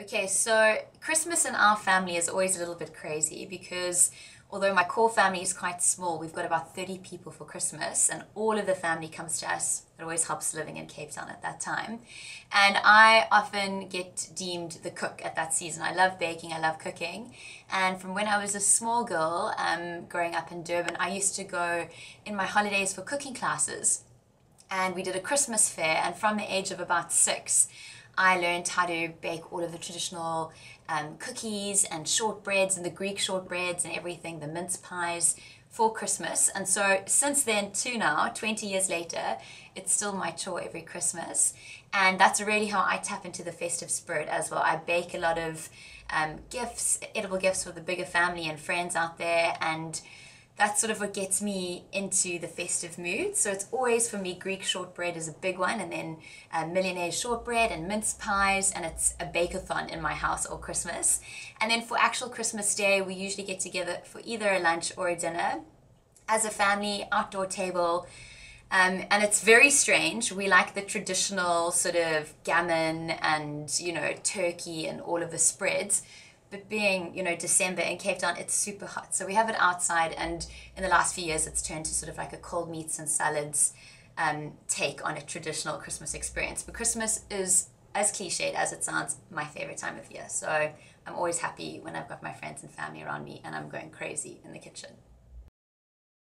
Okay, so Christmas in our family is always a little bit crazy because although my core family is quite small, we've got about 30 people for Christmas and all of the family comes to us. It always helps living in Cape Town at that time. And I often get deemed the cook at that season. I love baking, I love cooking. And from when I was a small girl, growing up in Durban, I used to go in my holidays for cooking classes. And we did a Christmas fair, and from the age of about 6, I learned how to bake all of the traditional cookies and shortbreads and the Greek shortbreads and everything, the mince pies for Christmas. And so since then to now, 20 years later, it's still my chore every Christmas. And that's really how I tap into the festive spirit as well. I bake a lot of gifts, edible gifts for the bigger family and friends out there, and that's sort of what gets me into the festive mood. So it's always, for me, Greek shortbread is a big one, and then millionaire shortbread and mince pies, and it's a bake-a-thon in my house all Christmas. And then for actual Christmas Day, we usually get together for either a lunch or a dinner as a family, outdoor table. And it's very strange. We like the traditional sort of gammon and, turkey and all of the spreads. But being, December in Cape Town, it's super hot. So we have it outside, and in the last few years, it's turned to sort of like a cold meats and salads take on a traditional Christmas experience. But Christmas is, as cliched as it sounds, my favorite time of year. So I'm always happy when I've got my friends and family around me and I'm going crazy in the kitchen.